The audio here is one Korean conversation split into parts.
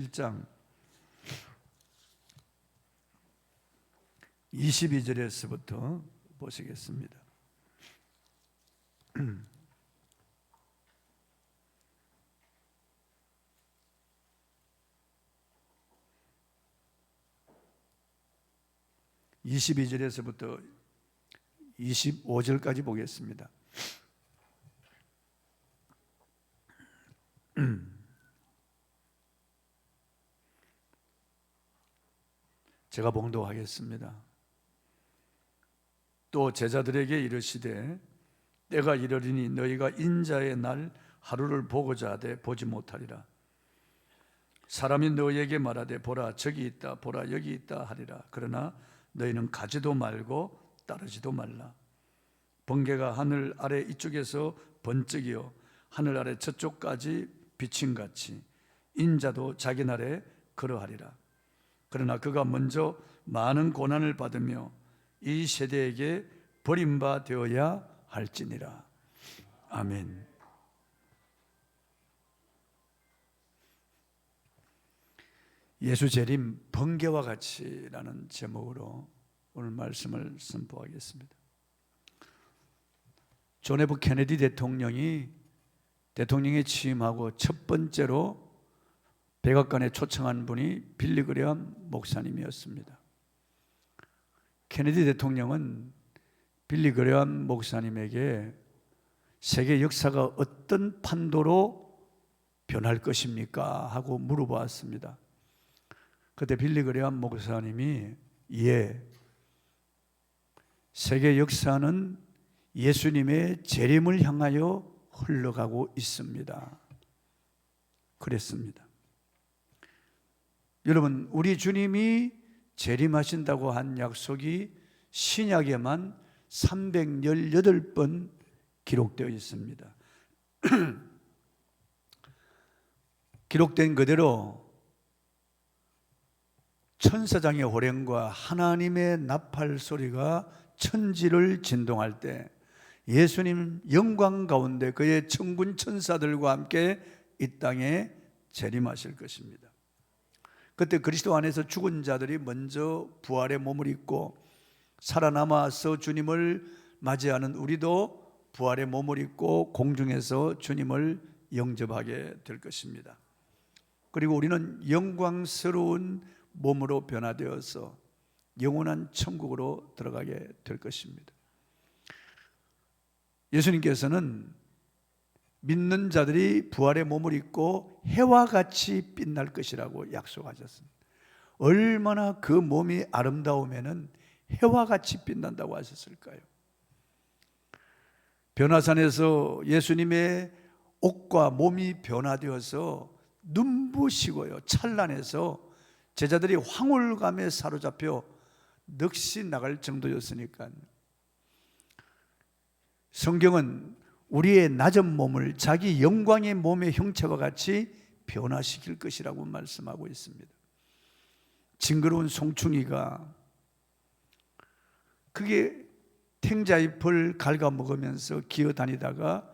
1장 22절에서부터 보시겠습니다. (22절에서부터) 25절까지 보겠습니다. 제가 봉독하겠습니다. 또 제자들에게 이르시되 때가 이르리니 너희가 인자의 날 하루를 보고자 하되 보지 못하리라. 사람이 너희에게 말하되 보라 저기 있다 보라 여기 있다 하리라. 그러나 너희는 가지도 말고 따르지도 말라. 번개가 하늘 아래 이쪽에서 번쩍이어 하늘 아래 저쪽까지 비침같이 인자도 자기 날에 그러하리라. 그러나 그가 먼저 많은 고난을 받으며 이 세대에게 버림바 되어야 할지니라. 아멘. 예수 재림 번개와 같이라는 제목으로 오늘 말씀을 선포하겠습니다. 존 F 케네디 대통령에 취임하고 첫 번째로 백악관에 초청한 분이 빌리 그레엄 목사님이었습니다. 케네디 대통령은 빌리 그레엄 목사님에게 세계 역사가 어떤 판도로 변할 것입니까? 하고 물어보았습니다. 그때 빌리 그레엄 목사님이 세계 역사는 예수님의 재림을 향하여 흘러가고 있습니다. 그랬습니다. 여러분, 우리 주님이 재림하신다고 한 약속이 신약에만 318번 기록되어 있습니다. 기록된 그대로 천사장의 호령과 하나님의 나팔 소리가 천지를 진동할 때 예수님 영광 가운데 그의 천군 천사들과 함께 이 땅에 재림하실 것입니다. 그때 그리스도 안에서 죽은 자들이 먼저 부활의 몸을 입고 살아남아서 주님을 맞이하는 우리도 부활의 몸을 입고 공중에서 주님을 영접하게 될 것입니다. 그리고 우리는 영광스러운 몸으로 변화되어서 영원한 천국으로 들어가게 될 것입니다. 예수님께서는 믿는 자들이 부활의 몸을 입고 해와 같이 빛날 것이라고 약속하셨습니다. 얼마나 그 몸이 아름다우면 해와 같이 빛난다고 하셨을까요? 변화산에서 예수님의 옷과 몸이 변화되어서 눈부시고요 찬란해서 제자들이 황홀감에 사로잡혀 넋이 나갈 정도였으니까 성경은 우리의 낮은 몸을 자기 영광의 몸의 형체와 같이 변화시킬 것이라고 말씀하고 있습니다. 징그러운 송충이가 그게 탱자잎을 갉아먹으면서 기어다니다가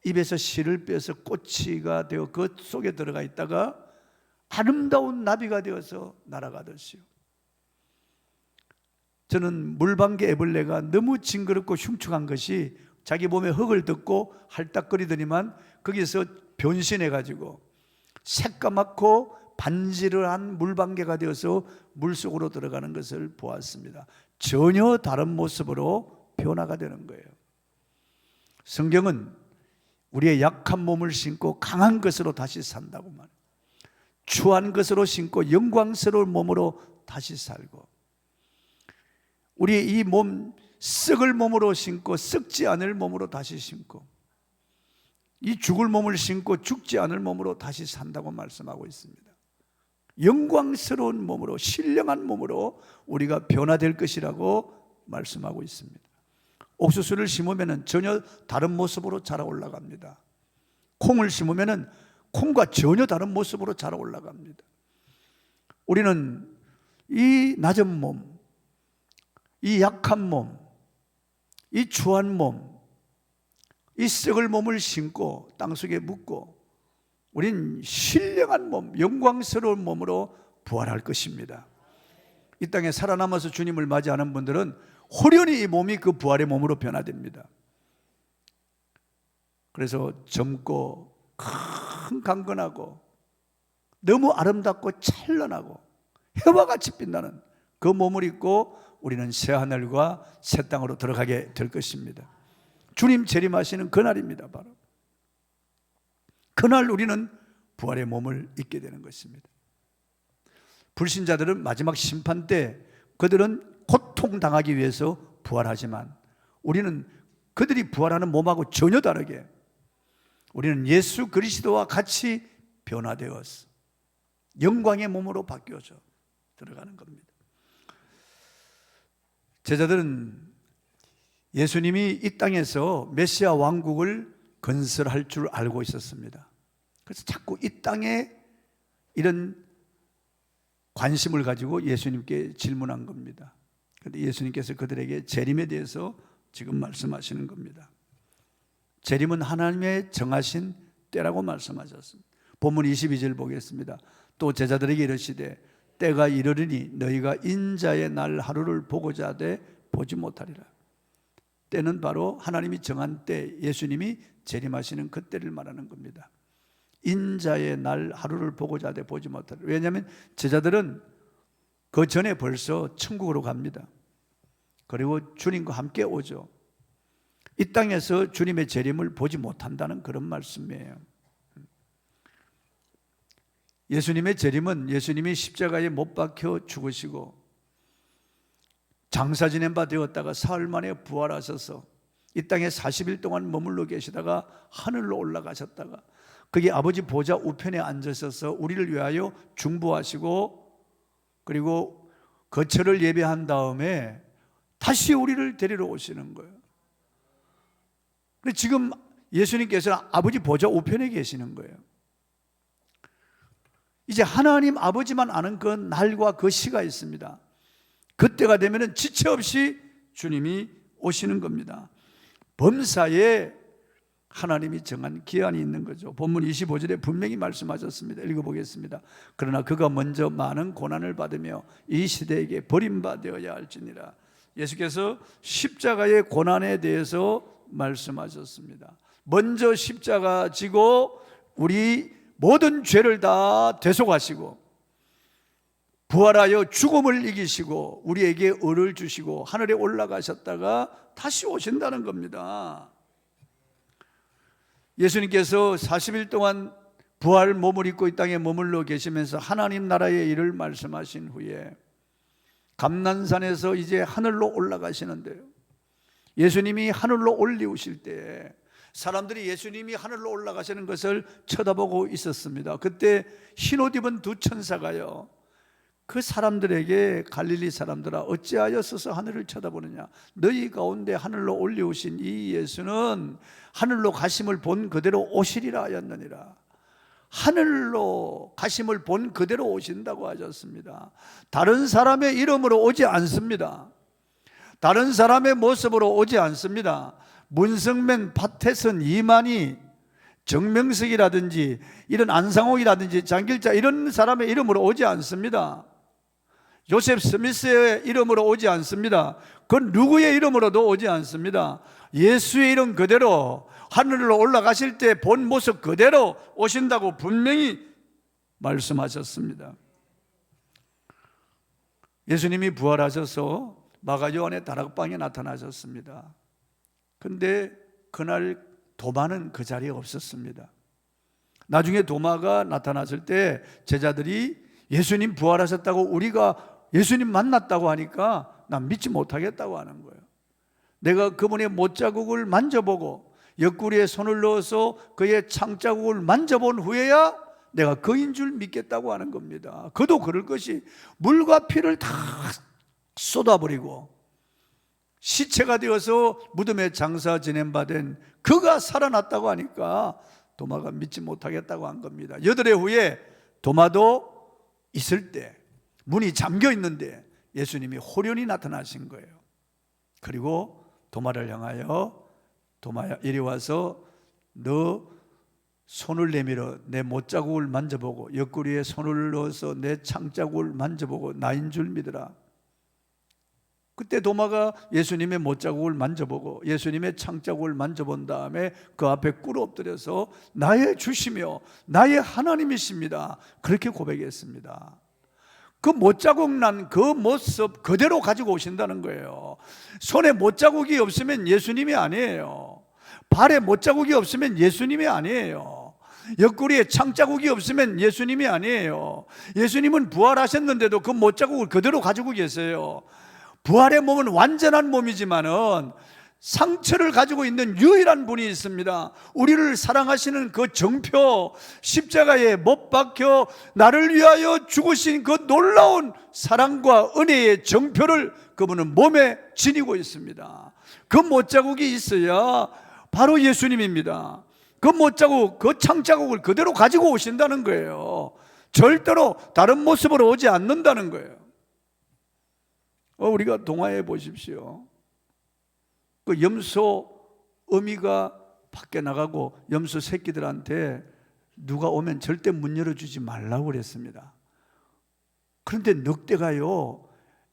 입에서 실을 빼서 꼬치가 되어 그 속에 들어가 있다가 아름다운 나비가 되어서 날아가듯이요. 저는 물방개 애벌레가 너무 징그럽고 흉측한 것이 자기 몸에 흙을 덮고 할딱거리더니만 거기서 변신해가지고 새까맣고 반질한 물방개가 되어서 물속으로 들어가는 것을 보았습니다. 전혀 다른 모습으로 변화가 되는 거예요. 성경은 우리의 약한 몸을 신고 강한 것으로 다시 산다고 말해요. 추한 것으로 신고 영광스러운 몸으로 다시 살고, 우리의 이 몸 썩을 몸으로 신고 썩지 않을 몸으로 다시 신고, 이 죽을 몸을 신고 죽지 않을 몸으로 다시 산다고 말씀하고 있습니다. 영광스러운 몸으로, 신령한 몸으로 우리가 변화될 것이라고 말씀하고 있습니다. 옥수수를 심으면 전혀 다른 모습으로 자라 올라갑니다. 콩을 심으면 콩과 전혀 다른 모습으로 자라 올라갑니다. 우리는 이 낮은 몸, 이 약한 몸, 이 추한 몸, 이 썩을 몸을 신고 땅속에 묻고 우린 신령한 몸, 영광스러운 몸으로 부활할 것입니다. 이 땅에 살아남아서 주님을 맞이하는 분들은 호련히 이 몸이 그 부활의 몸으로 변화됩니다. 그래서 젊고 큰 강건하고 너무 아름답고 찬란하고 해와 같이 빛나는 그 몸을 입고 우리는 새 하늘과 새 땅으로 들어가게 될 것입니다. 주님 재림하시는 그날입니다. 바로 그날 우리는 부활의 몸을 입게 되는 것입니다. 불신자들은 마지막 심판 때 그들은 고통당하기 위해서 부활하지만 우리는 그들이 부활하는 몸하고 전혀 다르게 우리는 예수 그리스도와 같이 변화되어서 영광의 몸으로 바뀌어져 들어가는 겁니다. 제자들은 예수님이 이 땅에서 메시아 왕국을 건설할 줄 알고 있었습니다. 그래서 자꾸 이 땅에 이런 관심을 가지고 예수님께 질문한 겁니다. 그런데 예수님께서 그들에게 재림에 대해서 지금 말씀하시는 겁니다. 재림은 하나님의 정하신 때라고 말씀하셨습니다. 본문 22절 보겠습니다. 또 제자들에게 이르시되 때가 이르리니 너희가 인자의 날 하루를 보고자 하되 보지 못하리라. 때는 바로 하나님이 정한 때, 예수님이 재림하시는 그 때를 말하는 겁니다. 인자의 날 하루를 보고자 하되 보지 못하리라. 왜냐하면 제자들은 그 전에 벌써 천국으로 갑니다. 그리고 주님과 함께 오죠. 이 땅에서 주님의 재림을 보지 못한다는 그런 말씀이에요. 예수님의 재림은 예수님이 십자가에 못 박혀 죽으시고 장사 지낸 바 되었다가 사흘 만에 부활하셔서 이 땅에 40일 동안 머물러 계시다가 하늘로 올라가셨다가 거기 아버지 보좌 우편에 앉으셔서 우리를 위하여 중보하시고 그리고 거처를 예배한 다음에 다시 우리를 데리러 오시는 거예요. 지금 예수님께서는 아버지 보좌 우편에 계시는 거예요. 이제 하나님 아버지만 아는 그 날과 그 시가 있습니다. 그때가 되면 지체 없이 주님이 오시는 겁니다. 범사에 하나님이 정한 기한이 있는 거죠. 본문 25절에 분명히 말씀하셨습니다. 읽어보겠습니다. 그러나 그가 먼저 많은 고난을 받으며 이 시대에게 버림받아야 할지니라. 예수께서 십자가의 고난에 대해서 말씀하셨습니다. 먼저 십자가 지고 우리 모든 죄를 다 대속하시고 부활하여 죽음을 이기시고 우리에게 의를 주시고 하늘에 올라가셨다가 다시 오신다는 겁니다. 예수님께서 40일 동안 부활 몸을 입고 이 땅에 머물러 계시면서 하나님 나라의 일을 말씀하신 후에 감난산에서 이제 하늘로 올라가시는데요, 예수님이 하늘로 올리우실 때 사람들이 예수님이 하늘로 올라가시는 것을 쳐다보고 있었습니다. 그때 흰옷 입은 두 천사가요, 그 사람들에게 갈릴리 사람들아 어찌하여 서서 하늘을 쳐다보느냐, 너희 가운데 하늘로 올리우신 이 예수는 하늘로 가심을 본 그대로 오시리라 하였느니라. 하늘로 가심을 본 그대로 오신다고 하셨습니다. 다른 사람의 이름으로 오지 않습니다. 다른 사람의 모습으로 오지 않습니다. 문성맨, 파태선, 이만희, 정명석이라든지 이런 안상옥이라든지 장길자 이런 사람의 이름으로 오지 않습니다. 요셉 스미스의 이름으로 오지 않습니다. 그 누구의 이름으로도 오지 않습니다. 예수의 이름 그대로 하늘로 올라가실 때 본 모습 그대로 오신다고 분명히 말씀하셨습니다. 예수님이 부활하셔서 마가 요한의 다락방에 나타나셨습니다. 그런데 그날 도마는 그 자리에 없었습니다. 나중에 도마가 나타났을 때 제자들이 예수님 부활하셨다고, 우리가 예수님 만났다고 하니까 난 믿지 못하겠다고 하는 거예요. 내가 그분의 못자국을 만져보고 옆구리에 손을 넣어서 그의 창자국을 만져본 후에야 내가 그인 줄 믿겠다고 하는 겁니다. 그도 그럴 것이 물과 피를 다 쏟아버리고 시체가 되어서 무덤에 장사 지낸 바 된 그가 살아났다고 하니까 도마가 믿지 못하겠다고 한 겁니다. 8해 후에 도마도 있을 때 문이 잠겨 있는데 예수님이 호련히 나타나신 거예요. 그리고 도마를 향하여 도마야 이리 와서 너 손을 내밀어 내 못자국을 만져보고 옆구리에 손을 넣어서 내 창자국을 만져보고 나인 줄 믿으라. 그때 도마가 예수님의 못자국을 만져보고 예수님의 창자국을 만져본 다음에 그 앞에 꿇어 엎드려서 나의 주시며 나의 하나님이십니다, 그렇게 고백했습니다. 그 못자국 난 그 모습 그대로 가지고 오신다는 거예요. 손에 못자국이 없으면 예수님이 아니에요. 발에 못자국이 없으면 예수님이 아니에요. 옆구리에 창자국이 없으면 예수님이 아니에요. 예수님은 부활하셨는데도 그 못자국을 그대로 가지고 계세요. 부활의 몸은 완전한 몸이지만은 상처를 가지고 있는 유일한 분이 있습니다. 우리를 사랑하시는 그 정표, 십자가에 못 박혀 나를 위하여 죽으신 그 놀라운 사랑과 은혜의 정표를 그분은 몸에 지니고 있습니다. 그 못자국이 있어야 바로 예수님입니다. 그 못자국, 그 창자국을 그대로 가지고 오신다는 거예요. 절대로 다른 모습으로 오지 않는다는 거예요. 우리가 동화해 보십시오. 그 염소 어미가 밖에 나가고 염소 새끼들한테 누가 오면 절대 문 열어주지 말라고 그랬습니다. 그런데 늑대가요,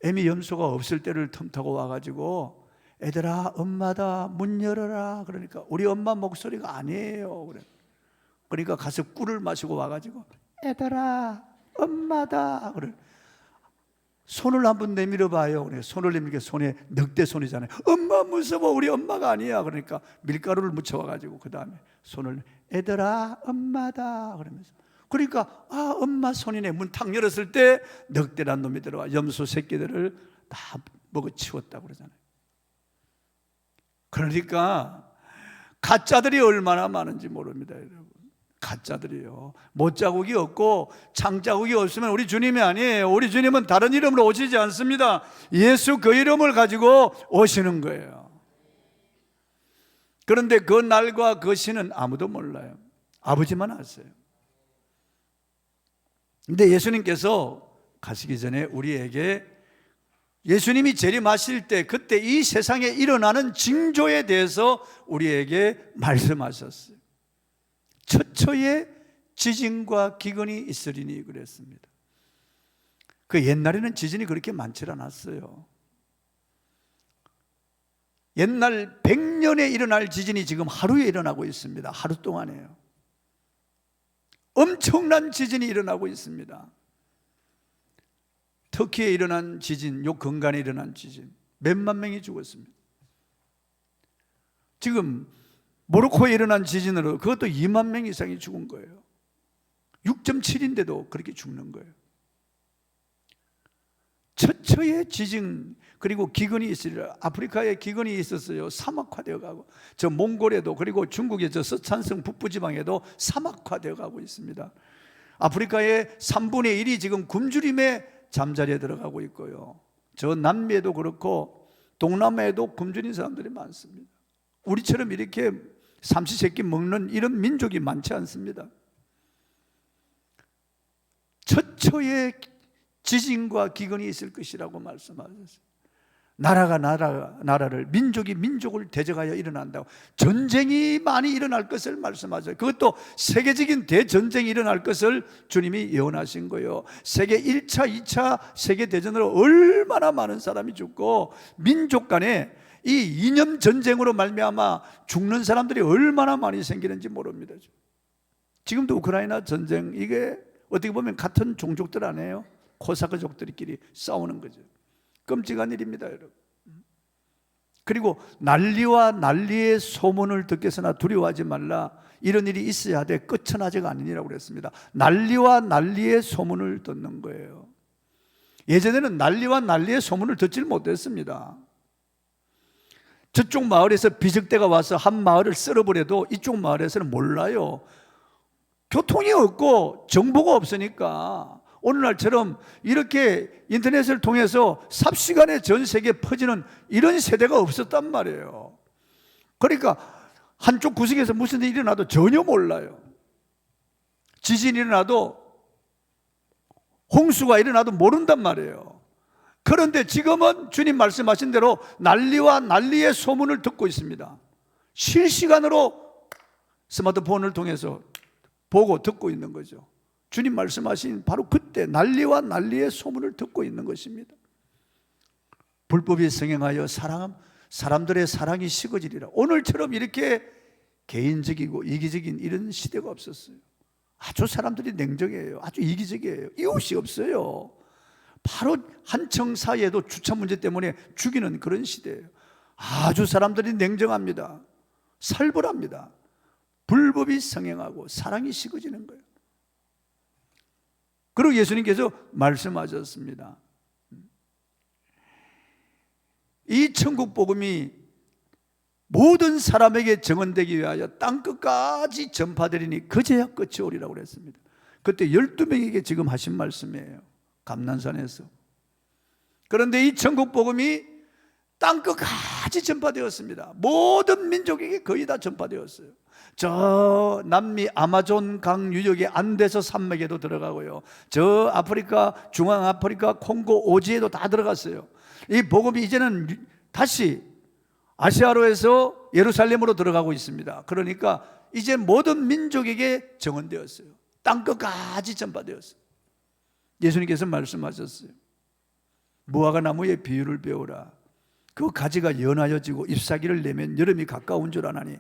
애미 염소가 없을 때를 틈타고 와가지고 애들아 엄마다 문 열어라. 그러니까 우리 엄마 목소리가 아니에요. 그래. 그러니까 가서 꿀을 마시고 와가지고 애들아 엄마다. 그래. 손을 한번 내밀어 봐요. 그래. 손을 내밀게 손에 늑대 손이잖아요. 엄마 무서워, 우리 엄마가 아니야. 그러니까 밀가루를 묻혀 와가지고 그 다음에 손을 애들아 엄마다 그러면서, 그러니까 아 엄마 손이네. 문 탁 열었을 때 늑대란 놈이 들어와 염소 새끼들을 다 먹어 치웠다고 그러잖아요. 그러니까 가짜들이 얼마나 많은지 모릅니다, 여러분. 가짜들이요. 못자국이 없고 창자국이 없으면 우리 주님이 아니에요. 우리 주님은 다른 이름으로 오시지 않습니다. 예수 그 이름을 가지고 오시는 거예요. 그런데 그 날과 그 시는 아무도 몰라요. 아버지만 아세요. 근데 예수님께서 가시기 전에 우리에게 예수님이 재림하실 때 그때 이 세상에 일어나는 징조에 대해서 우리에게 말씀하셨어요. 처처에 지진과 기근이 있으리니 그랬습니다. 그 옛날에는 지진이 그렇게 많지 않았어요. 옛날 100년에 일어날 지진이 지금 하루에 일어나고 있습니다. 하루 동안에요. 엄청난 지진이 일어나고 있습니다. 터키에 일어난 지진, 요 근간에 일어난 지진, 몇만 명이 죽었습니다. 지금 모로코에 일어난 지진으로 그것도 2만 명 이상이 죽은 거예요. 6.7인데도 그렇게 죽는 거예요. 처처의 지진, 그리고 기근이 있으리라. 아프리카에 기근이 있었어요. 사막화되어 가고, 저 몽골에도, 그리고 중국의 저 서찬성 북부지방에도 사막화되어 가고 있습니다. 아프리카의 3분의 1이 지금 굶주림에 잠자리에 들어가고 있고요. 저 남미에도 그렇고 동남아에도 굶주린 사람들이 많습니다. 우리처럼 이렇게 삼시세끼 먹는 이런 민족이 많지 않습니다. 처처의 지진과 기근이 있을 것이라고 말씀하셨어요. 나라가 나라를, 민족이 민족을 대적하여 일어난다고, 전쟁이 많이 일어날 것을 말씀하셨어요. 그것도 세계적인 대전쟁이 일어날 것을 주님이 예언하신 거예요. 세계 1차, 2차 세계대전으로 얼마나 많은 사람이 죽고 민족 간에 이 이념 전쟁으로 말미암아 죽는 사람들이 얼마나 많이 생기는지 모릅니다. 지금도 우크라이나 전쟁, 이게 어떻게 보면 같은 종족들 아니에요? 코사크족들끼리 싸우는 거죠. 끔찍한 일입니다, 여러분. 그리고 난리와 난리의 소문을 듣겠으나 두려워하지 말라. 이런 일이 있어야 돼. 끝은 아직 아니라고 그랬습니다. 난리와 난리의 소문을 듣는 거예요. 예전에는 난리와 난리의 소문을 듣질 못했습니다. 저쪽 마을에서 비적대가 와서 한 마을을 쓸어버려도 이쪽 마을에서는 몰라요. 교통이 없고 정보가 없으니까 오늘날처럼 이렇게 인터넷을 통해서 삽시간에 전 세계에 퍼지는 이런 세대가 없었단 말이에요. 그러니까 한쪽 구석에서 무슨 일이 일어나도 전혀 몰라요. 지진이 일어나도, 홍수가 일어나도 모른단 말이에요. 그런데 지금은 주님 말씀하신 대로 난리와 난리의 소문을 듣고 있습니다. 실시간으로 스마트폰을 통해서 보고 듣고 있는 거죠. 주님 말씀하신 바로 그때 난리와 난리의 소문을 듣고 있는 것입니다. 불법이 성행하여 사람들의 사랑이 식어지리라. 오늘처럼 이렇게 개인적이고 이기적인 이런 시대가 없었어요. 아주 사람들이 냉정해요. 아주 이기적이에요. 이웃이 없어요. 바로 한청 사이에도 주차 문제 때문에 죽이는 그런 시대예요. 아주 사람들이 냉정합니다. 살벌합니다. 불법이 성행하고 사랑이 식어지는 거예요. 그리고 예수님께서 말씀하셨습니다. 이 천국 복음이 모든 사람에게 증언되기 위하여 땅끝까지 전파되리니 그제야 끝이 오리라고 그랬습니다. 그때 12명에게 지금 하신 말씀이에요. 감난산에서. 그런데 이 천국 복음이 땅끝까지 전파되었습니다. 모든 민족에게 거의 다 전파되었어요. 저 남미 아마존 강 유역의 안데서 산맥에도 들어가고요, 저 아프리카, 중앙아프리카 콩고 오지에도 다 들어갔어요. 이 복음이 이제는 다시 아시아로에서 예루살렘으로 들어가고 있습니다. 그러니까 이제 모든 민족에게 정언되었어요. 땅끝까지 전파되었어요. 예수님께서 말씀하셨어요. 무화과 나무의 비유를 배우라. 그 가지가 연하여지고 잎사귀를 내면 여름이 가까운 줄 아나니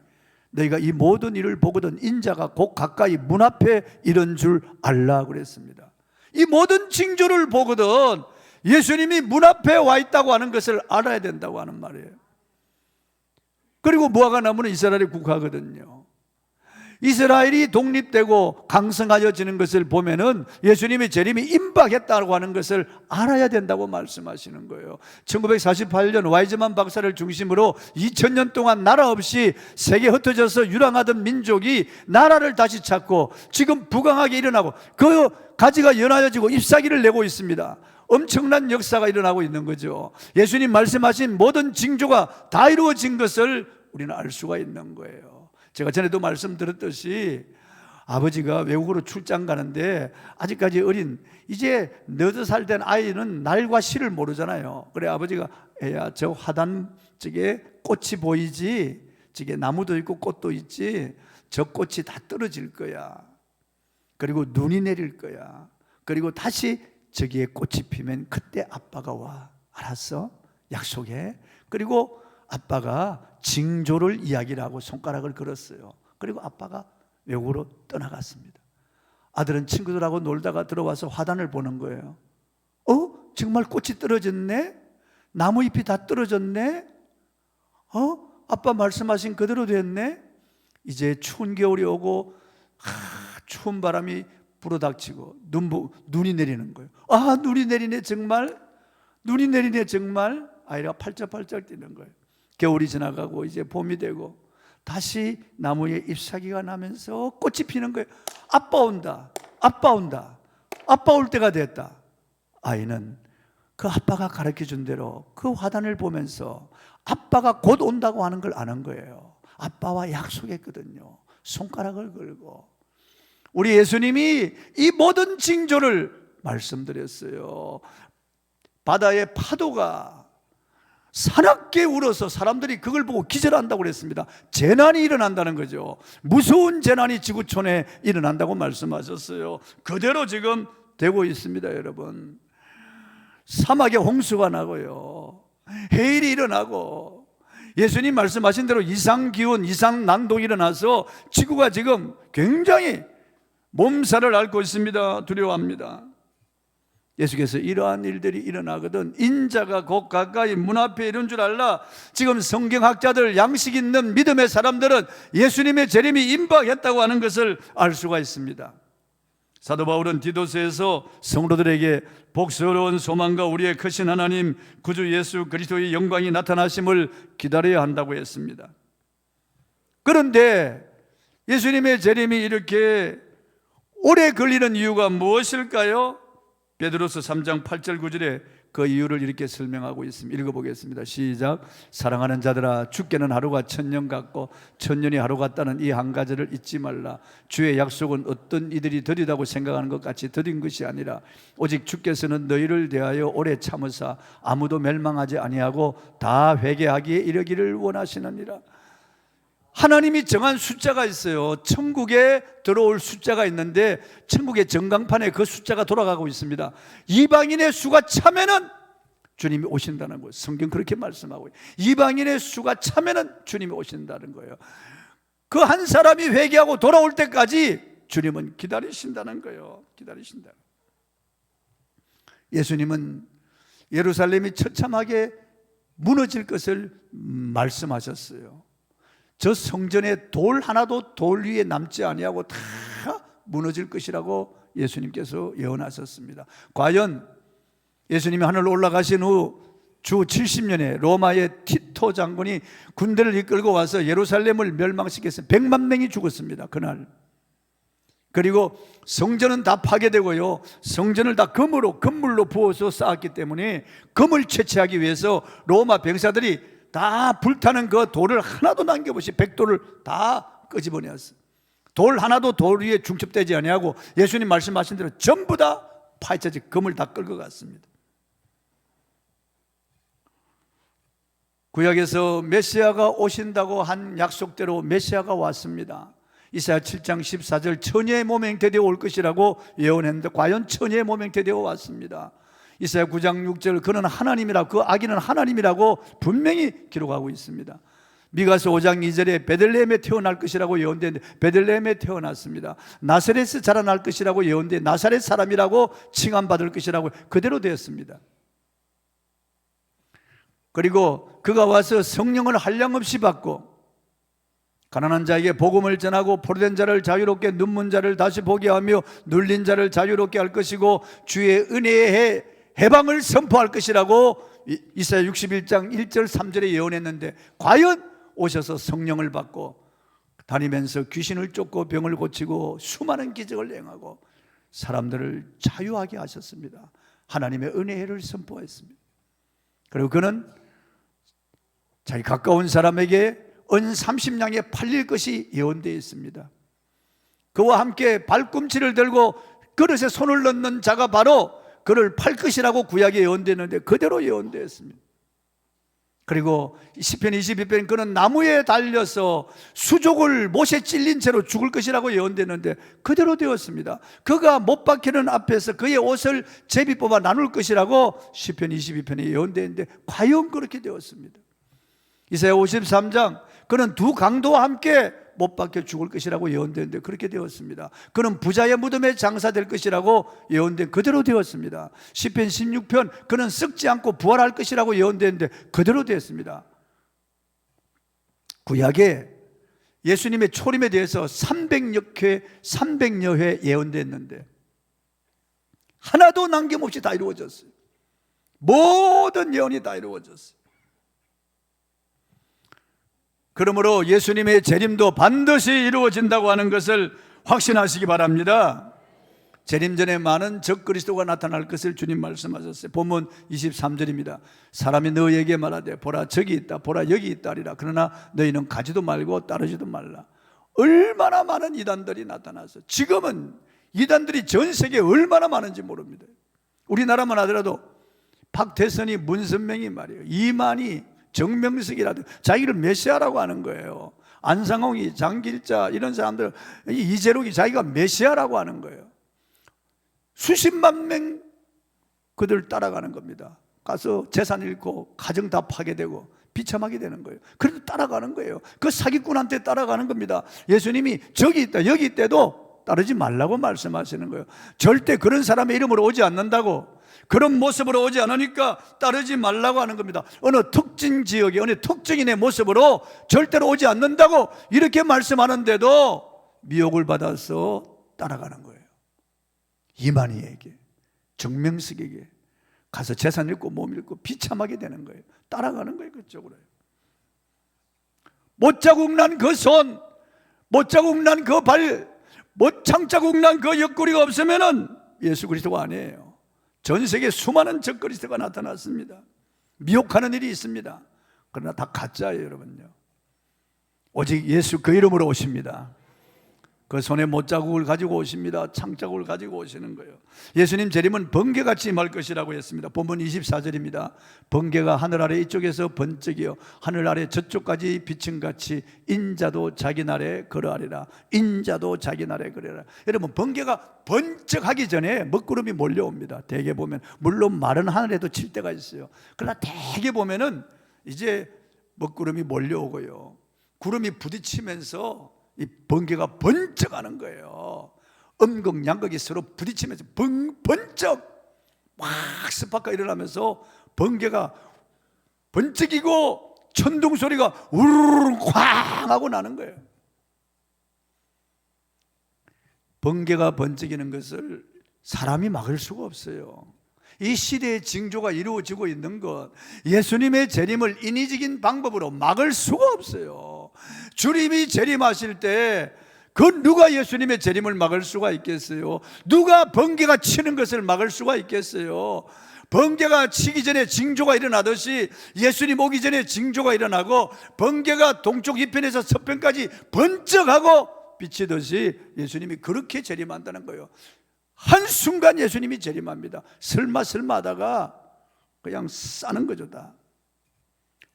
너희가 이 모든 일을 보거든 인자가 곧 가까이 문 앞에 이른 줄 알라 그랬습니다. 이 모든 징조를 보거든 예수님이 문 앞에 와 있다고 하는 것을 알아야 된다고 하는 말이에요. 그리고 무화과 나무는 이스라엘에 국하거든요. 이스라엘이 독립되고 강성하여지는 것을 보면은 예수님의 재림이 임박했다고 하는 것을 알아야 된다고 말씀하시는 거예요. 1948년 와이즈만 박사를 중심으로 2000년 동안 나라 없이 세계에 흩어져서 유랑하던 민족이 나라를 다시 찾고 지금 부강하게 일어나고 그 가지가 연하여지고 잎사귀를 내고 있습니다. 엄청난 역사가 일어나고 있는 거죠. 예수님 말씀하신 모든 징조가 다 이루어진 것을 우리는 알 수가 있는 거예요. 제가 전에도 말씀드렸듯이 아버지가 외국으로 출장 가는데 아직까지 어린 이제 4살 된 아이는 날과 시를 모르잖아요. 그래 아버지가 애야 저 화단 저게 꽃이 보이지, 저게 나무도 있고 꽃도 있지, 저 꽃이 다 떨어질 거야. 그리고 눈이 내릴 거야. 그리고 다시 저기에 꽃이 피면 그때 아빠가 와. 알았어? 약속해. 그리고 아빠가 징조를 이야기를 하고 손가락을 걸었어요. 그리고 아빠가 외국으로 떠나갔습니다. 아들은 친구들하고 놀다가 들어와서 화단을 보는 거예요. 정말 꽃이 떨어졌네? 나무잎이 다 떨어졌네? 아빠 말씀하신 그대로 됐네? 이제 추운 겨울이 오고 추운 바람이 불어닥치고 눈이 내리는 거예요. 눈이 내리네 정말? 눈이 내리네 정말? 아이가 팔짝팔짝 뛰는 거예요. 겨울이 지나가고 이제 봄이 되고 다시 나무에 잎사귀가 나면서 꽃이 피는 거예요. 아빠 온다. 아빠 온다. 아빠 올 때가 됐다. 아이는 그 아빠가 가르쳐준 대로 그 화단을 보면서 아빠가 곧 온다고 하는 걸 아는 거예요. 아빠와 약속했거든요. 손가락을 걸고. 우리 예수님이 이 모든 징조를 말씀드렸어요. 바다의 파도가 사납게 울어서 사람들이 그걸 보고 기절한다고 그랬습니다. 재난이 일어난다는 거죠. 무서운 재난이 지구촌에 일어난다고 말씀하셨어요. 그대로 지금 되고 있습니다. 여러분, 사막에 홍수가 나고요, 해일이 일어나고 예수님 말씀하신 대로 이상기온, 이상난동이 일어나서 지구가 지금 굉장히 몸살을 앓고 있습니다. 두려워합니다. 예수께서 이러한 일들이 일어나거든 인자가 곧 가까이 문 앞에 이른 줄 알라. 지금 성경학자들, 양식 있는 믿음의 사람들은 예수님의 재림이 임박했다고 하는 것을 알 수가 있습니다. 사도 바울은 디도서에서 성도들에게 복스러운 소망과 우리의 크신 하나님 구주 예수 그리스도의 영광이 나타나심을 기다려야 한다고 했습니다. 그런데 예수님의 재림이 이렇게 오래 걸리는 이유가 무엇일까요? 베드로서 3장 8절 9절에 그 이유를 이렇게 설명하고 있습니다. 읽어보겠습니다. 시작. 사랑하는 자들아, 주께는 하루가 1000년 같고 1000년이 하루 같다는 이 한 가지를 잊지 말라. 주의 약속은 어떤 이들이 더디다고 생각하는 것 같이 더딘 것이 아니라 오직 주께서는 너희를 대하여 오래 참으사 아무도 멸망하지 아니하고 다 회개하기에 이르기를 원하시느니라. 하나님이 정한 숫자가 있어요. 천국에 들어올 숫자가 있는데 천국의 전광판에 그 숫자가 돌아가고 있습니다. 이방인의 수가 차면은 주님이 오신다는 거예요. 성경 그렇게 말씀하고 있어요. 이방인의 수가 차면은 주님이 오신다는 거예요. 그 한 사람이 회개하고 돌아올 때까지 주님은 기다리신다는 거예요. 기다리신다. 예수님은 예루살렘이 처참하게 무너질 것을 말씀하셨어요. 저 성전에 돌 하나도 돌 위에 남지 아니하고 다 무너질 것이라고 예수님께서 예언하셨습니다. 과연 예수님이 하늘로 올라가신 후 주 70년에 로마의 티토 장군이 군대를 이끌고 와서 예루살렘을 멸망시켰어요. 100만 명이 죽었습니다. 그날. 그리고 성전은 다 파괴되고요, 성전을 다 금물로 부어서 쌓았기 때문에 금을 채취하기 위해서 로마 병사들이 다 불타는 그 돌을 하나도 남겨보시 100돌을 다 끄집어내었어요. 돌 하나도 돌 위에 중첩되지 아니하고 예수님 말씀하신 대로 전부 다 파헤쳐지 금을 다 끌고 갔습니다. 구약에서 메시아가 오신다고 한 약속대로 메시아가 왔습니다. 이사야 7장 14절 처녀의 몸에 잉태되어 올 것이라고 예언했는데 과연 처녀의 몸에 잉태되어 왔습니다. 이사야 9장 6절 그는 하나님이라고, 그 아기는 하나님이라고 분명히 기록하고 있습니다. 미가서 5장 2절에 베들레헴에 태어날 것이라고 예언되는데 베들레헴에 태어났습니다. 나사렛에 자라날 것이라고 예언돼 나사렛 사람이라고 칭함받을 것이라고 그대로 되었습니다. 그리고 그가 와서 성령을 한량없이 받고 가난한 자에게 복음을 전하고 포로된 자를 자유롭게, 눈먼 자를 다시 보게 하며 눌린 자를 자유롭게 할 것이고 주의 은혜의 해방을 선포할 것이라고 이사야 61장 1절 3절에 예언했는데 과연 오셔서 성령을 받고 다니면서 귀신을 쫓고 병을 고치고 수많은 기적을 행하고 사람들을 자유하게 하셨습니다. 하나님의 은혜를 선포했습니다. 그리고 그는 자기 가까운 사람에게 은 30냥에 팔릴 것이 예언되어 있습니다. 그와 함께 발꿈치를 들고 그릇에 손을 넣는 자가 바로 그를 팔 것이라고 구약에 예언되었는데 그대로 예언되었습니다. 그리고 시편 22편 그는 나무에 달려서 수족을 못에 찔린 채로 죽을 것이라고 예언되었는데 그대로 되었습니다. 그가 못 박히는 앞에서 그의 옷을 제비 뽑아 나눌 것이라고 시편 22편에 예언되었는데 과연 그렇게 되었습니다. 이사야 53장 그는 두 강도와 함께 못 박혀 죽을 것이라고 예언되는데 그렇게 되었습니다. 그는 부자의 무덤에 장사될 것이라고 예언된 그대로 되었습니다. 시편 16편 그는 썩지 않고 부활할 것이라고 예언되는데 그대로 되었습니다. 구약에 예수님의 초림에 대해서 300여 회 예언됐는데 하나도 남김없이 다 이루어졌어요. 모든 예언이 다 이루어졌어요. 그러므로 예수님의 재림도 반드시 이루어진다고 하는 것을 확신하시기 바랍니다. 재림 전에 많은 적그리스도가 나타날 것을 주님 말씀하셨어요. 본문 23절입니다. 사람이 너희에게 말하되 보라 저기 있다 보라 여기 있다 하리라. 그러나 너희는 가지도 말고 따르지도 말라. 얼마나 많은 이단들이 나타나서 지금은 이단들이 전 세계에 얼마나 많은지 모릅니다. 우리나라만 하더라도 박태선이, 문선명이 말이에요, 이만희, 정명석이라도 자기를 메시아라고 하는 거예요. 안상홍이, 장길자 이런 사람들, 이재록이 자기가 메시아라고 하는 거예요. 수십만 명 그들 따라가는 겁니다. 가서 재산 잃고 가정 다 파괴되고 비참하게 되는 거예요. 그래도 따라가는 거예요. 그 사기꾼한테 따라가는 겁니다. 예수님이 저기 있다 여기 있대도 따르지 말라고 말씀하시는 거예요. 절대 그런 사람의 이름으로 오지 않는다고, 그런 모습으로 오지 않으니까 따르지 말라고 하는 겁니다. 어느 특정 지역에 어느 특정인의 모습으로 절대로 오지 않는다고 이렇게 말씀하는데도 미혹을 받아서 따라가는 거예요. 이만희에게, 정명석에게 가서 재산 잃고 몸 잃고 비참하게 되는 거예요. 따라가는 거예요. 그쪽으로. 못자국 난 그 손, 못자국 난 그 발, 못창자국 난 그 옆구리가 없으면은 예수 그리스도가 아니에요. 전 세계에 수많은 적그리스도가 나타났습니다. 미혹하는 일이 있습니다. 그러나 다 가짜예요, 여러분요. 오직 예수 그 이름으로 오십니다. 그 손에 못자국을 가지고 오십니다. 창자국을 가지고 오시는 거예요. 예수님 재림은 번개같이 임할 것이라고 했습니다. 본문 24절입니다. 번개가 하늘 아래 이쪽에서 번쩍이요 하늘 아래 저쪽까지 비침같이 인자도 자기 날에 그러하리라. 인자도 자기 날에 그러하리라. 여러분, 번개가 번쩍하기 전에 먹구름이 몰려옵니다. 대개 보면, 물론 마른 하늘에도 칠 때가 있어요. 그러나 대개 보면은 이제 먹구름이 몰려오고요, 구름이 부딪히면서 이 번개가 번쩍하는 거예요. 음극 양극이 서로 부딪히면서 번쩍 막 스파크가 일어나면서 번개가 번쩍이고 천둥 소리가 우르르 쾅 하고 나는 거예요. 번개가 번쩍이는 것을 사람이 막을 수가 없어요. 이 시대의 징조가 이루어지고 있는 것, 예수님의 재림을 인위적인 방법으로 막을 수가 없어요. 주님이 재림하실 때 그 누가 예수님의 재림을 막을 수가 있겠어요? 누가 번개가 치는 것을 막을 수가 있겠어요? 번개가 치기 전에 징조가 일어나듯이 예수님 오기 전에 징조가 일어나고, 번개가 동쪽 이편에서 서편까지 번쩍하고 비치듯이 예수님이 그렇게 재림한다는 거예요. 한순간 예수님이 재림합니다. 설마 하다가 그냥 싸는 거죠. 다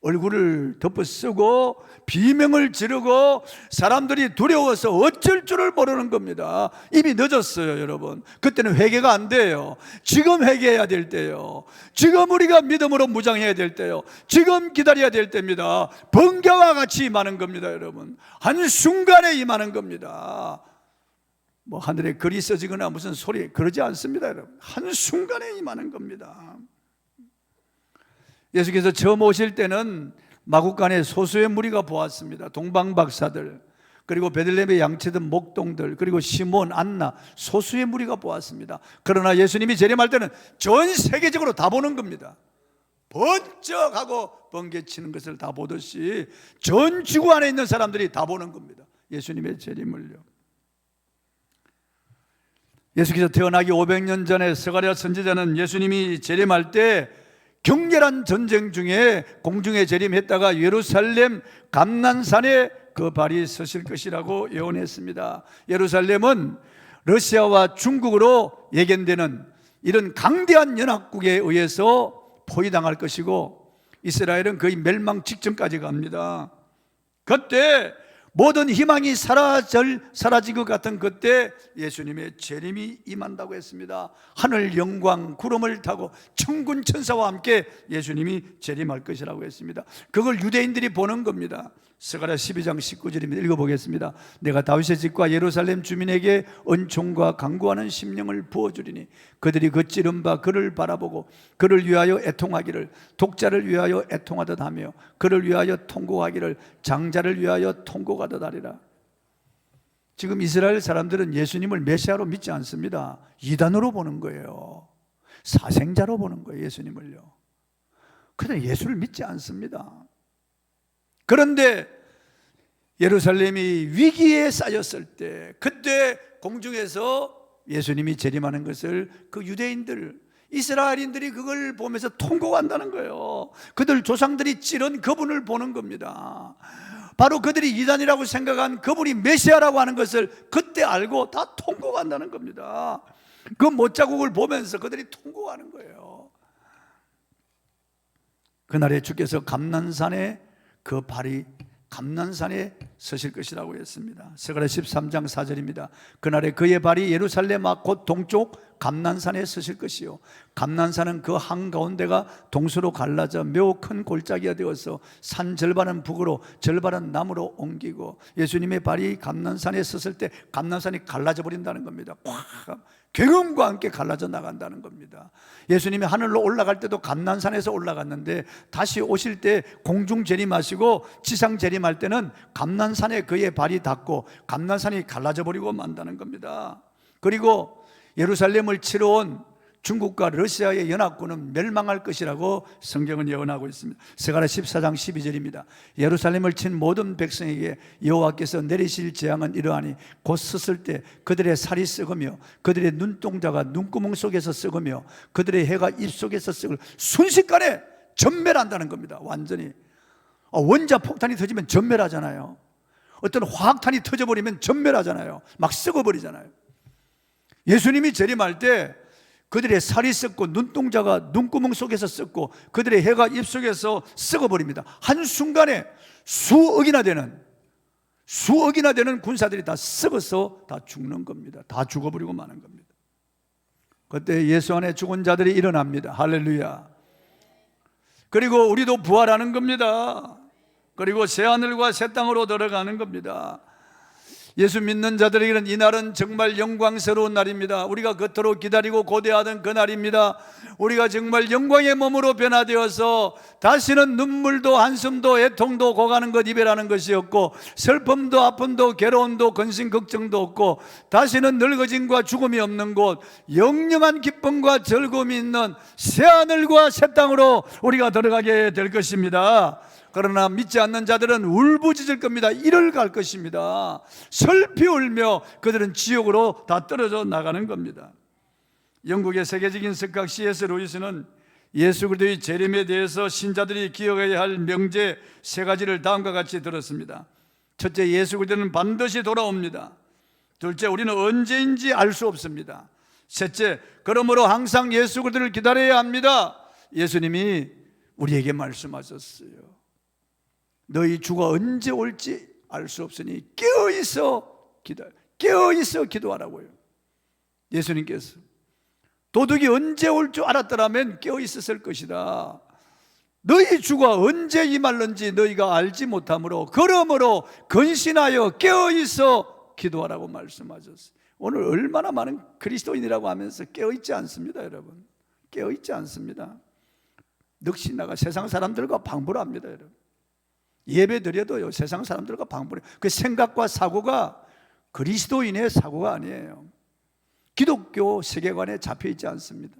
얼굴을 덮어 쓰고 비명을 지르고 사람들이 두려워서 어쩔 줄을 모르는 겁니다. 이미 늦었어요, 여러분. 그때는 회개가 안 돼요. 지금 회개해야 될 때요. 지금 우리가 믿음으로 무장해야 될 때요. 지금 기다려야 될 때입니다. 번개와 같이 임하는 겁니다, 여러분. 한순간에 임하는 겁니다. 뭐 하늘에 글이 써지거나 무슨 소리, 그러지 않습니다, 여러분. 한순간에 임하는 겁니다. 예수께서 처음 오실 때는 마국간에 소수의 무리가 보았습니다. 동방박사들, 그리고 베들레헴에 양치던 목동들, 그리고 시몬, 안나, 소수의 무리가 보았습니다. 그러나 예수님이 재림할 때는 전 세계적으로 다 보는 겁니다. 번쩍하고 번개치는 것을 다 보듯이 전 지구 안에 있는 사람들이 다 보는 겁니다. 예수님의 재림을요. 예수께서 태어나기 500년 전에 스가랴 선지자는 예수님이 재림할 때 격렬한 전쟁 중에 공중에 재림했다가 예루살렘 감난산에 그 발이 서실 것이라고 예언했습니다. 예루살렘은 러시아와 중국으로 예견되는 이런 강대한 연합국에 의해서 포위당할 것이고, 이스라엘은 거의 멸망 직전까지 갑니다. 그때 모든 희망이 사라질 것 같은 그때 예수님의 재림이 임한다고 했습니다. 하늘 영광 구름을 타고 천군 천사와 함께 예수님이 재림할 것이라고 했습니다. 그걸 유대인들이 보는 겁니다. 스가랴 12장 19절입니다. 읽어보겠습니다. 내가 다윗의 집과 예루살렘 주민에게 은총과 강구하는 심령을 부어주리니 그들이 그 찌른 바 그를 바라보고 그를 위하여 애통하기를 독자를 위하여 애통하듯 하며 그를 위하여 통곡하기를 장자를 위하여 통곡하듯 하리라. 지금 이스라엘 사람들은 예수님을 메시아로 믿지 않습니다. 이단으로 보는 거예요. 사생자로 보는 거예요, 예수님을요. 그런데 예수를 믿지 않습니다. 그런데 예루살렘이 위기에 쌓였을 때, 그때 공중에서 예수님이 재림하는 것을 그 유대인들, 이스라엘인들이 그걸 보면서 통곡한다는 거예요. 그들 조상들이 찌른 그분을 보는 겁니다. 바로 그들이 이단이라고 생각한 그분이 메시아라고 하는 것을 그때 알고 다 통곡한다는 겁니다. 그 못자국을 보면서 그들이 통곡하는 거예요. 그날에 주께서 감난산에 그 발이 감난산에 서실 것이라고 했습니다. 스가랴 13장 4절입니다. 그날에 그의 발이 예루살렘 앞 곧 동쪽 감난산에 서실 것이요 감난산은 그 한가운데가 동서로 갈라져 매우 큰 골짜기가 되어서 산 절반은 북으로 절반은 남으로 옮기고, 예수님의 발이 감난산에 섰을 때 감난산이 갈라져 버린다는 겁니다. 꽉 굉음과 함께 갈라져 나간다는 겁니다. 예수님이 하늘로 올라갈 때도 감난산에서 올라갔는데 다시 오실 때 공중 재림하시고 지상 재림할 때는 감난산에 그의 발이 닿고 감난산이 갈라져 버리고 만다는 겁니다. 그리고 예루살렘을 치러 온 중국과 러시아의 연합군은 멸망할 것이라고 성경은 예언하고 있습니다. 스가랴 14장 12절입니다. 예루살렘을 친 모든 백성에게 여호와께서 내리실 재앙은 이러하니 곧 섰을 때 그들의 살이 썩으며 그들의 눈동자가 눈구멍 속에서 썩으며 그들의 해가 입속에서 썩을 순식간에 전멸한다는 겁니다. 완전히 원자 폭탄이 터지면 전멸하잖아요. 어떤 화학탄이 터져버리면 전멸하잖아요. 막 썩어버리잖아요. 예수님이 재림할 때 그들의 살이 썩고 눈동자가 눈구멍 속에서 썩고 그들의 혀가 입속에서 썩어버립니다. 한순간에 수억이나 되는 군사들이 다 썩어서 다 죽는 겁니다. 다 죽어버리고 마는 겁니다. 그때 예수 안에 죽은 자들이 일어납니다. 할렐루야. 그리고 우리도 부활하는 겁니다. 그리고 새하늘과 새 땅으로 들어가는 겁니다. 예수 믿는 자들에게는 이날은 정말 영광스러운 날입니다. 우리가 그토록 기다리고 고대하던 그 날입니다. 우리가 정말 영광의 몸으로 변화되어서 다시는 눈물도 한숨도 애통도 고가는 것 이별하는 것이 없고 슬픔도 아픔도 괴로움도 근심 걱정도 없고 다시는 늙어짐과 죽음이 없는 곳, 영영한 기쁨과 즐거움이 있는 새하늘과 새 땅으로 우리가 들어가게 될 것입니다. 그러나 믿지 않는 자들은 울부짖을 겁니다. 이를 갈 것입니다. 슬피 울며 그들은 지옥으로 다 떨어져 나가는 겁니다. 영국의 세계적인 석학 C.S. 루이스는 예수 그리스도의 재림에 대해서 신자들이 기억해야 할 명제 세 가지를 다음과 같이 들었습니다. 첫째, 예수 그리스도는 반드시 돌아옵니다. 둘째, 우리는 언제인지 알 수 없습니다. 셋째, 그러므로 항상 예수 그리스도를 기다려야 합니다. 예수님이 우리에게 말씀하셨어요. 너희 주가 언제 올지 알 수 없으니 깨어있어 기도하라고요. 예수님께서 도둑이 언제 올 줄 알았더라면 깨어있었을 것이다. 너희 주가 언제 임할는지 너희가 알지 못하므로 그러므로 근신하여 깨어있어 기도하라고 말씀하셨어요. 오늘 얼마나 많은 그리스도인이라고 하면서 깨어있지 않습니다. 여러분, 깨어있지 않습니다. 넋이 나가 세상 사람들과 방불을 합니다. 여러분, 예배 드려도요 세상 사람들과 방불해요. 그 생각과 사고가 그리스도인의 사고가 아니에요. 기독교 세계관에 잡혀있지 않습니다.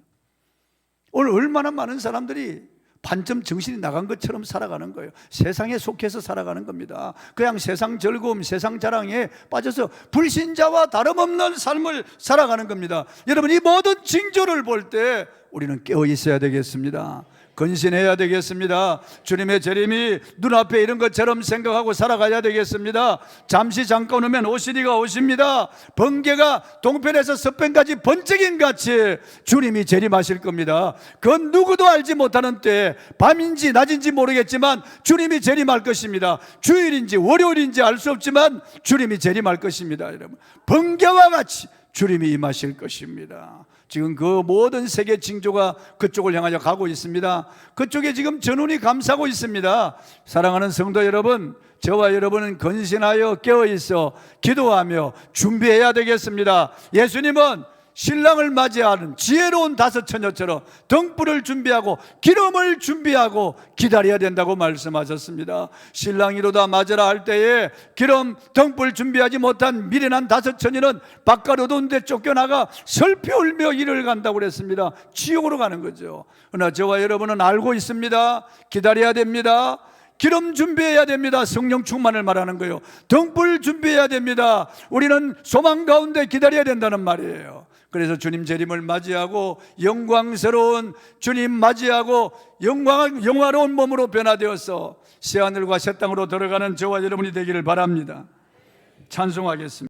오늘 얼마나 많은 사람들이 반쯤 정신이 나간 것처럼 살아가는 거예요. 세상에 속해서 살아가는 겁니다. 그냥 세상 즐거움, 세상 자랑에 빠져서 불신자와 다름없는 삶을 살아가는 겁니다. 여러분, 이 모든 징조를 볼 때 우리는 깨어 있어야 되겠습니다. 근신해야 되겠습니다. 주님의 재림이 눈앞에 이런 것처럼 생각하고 살아가야 되겠습니다. 잠시 잠깐 오면 오시리가 오십니다. 번개가 동편에서 서편까지 번쩍인 같이 주님이 재림하실 겁니다. 그건 누구도 알지 못하는 때, 밤인지 낮인지 모르겠지만 주님이 재림할 것입니다. 주일인지 월요일인지 알 수 없지만 주님이 재림할 것입니다. 여러분, 번개와 같이 주님이 임하실 것입니다. 지금 그 모든 세계 징조가 그쪽을 향하여 가고 있습니다. 그쪽에 지금 전운이 감싸고 있습니다. 사랑하는 성도 여러분, 저와 여러분은 근신하여 깨어있어 기도하며 준비해야 되겠습니다. 예수님은 신랑을 맞이하는 지혜로운 다섯 처녀처럼 등불을 준비하고 기름을 준비하고 기다려야 된다고 말씀하셨습니다. 신랑이로다 맞으라 할 때에 기름 등불 준비하지 못한 미련한 다섯 처녀는 바깥 어두운 데 쫓겨나가 슬피 울며 이를 간다고 그랬습니다. 지옥으로 가는 거죠. 그러나 저와 여러분은 알고 있습니다. 기다려야 됩니다. 기름 준비해야 됩니다. 성령 충만을 말하는 거예요. 등불 준비해야 됩니다. 우리는 소망 가운데 기다려야 된다는 말이에요. 그래서 주님 재림을 맞이하고 영광스러운 주님 맞이하고 영화로운 몸으로 변화되어서 새하늘과 새 땅으로 들어가는 저와 여러분이 되기를 바랍니다. 찬송하겠습니다.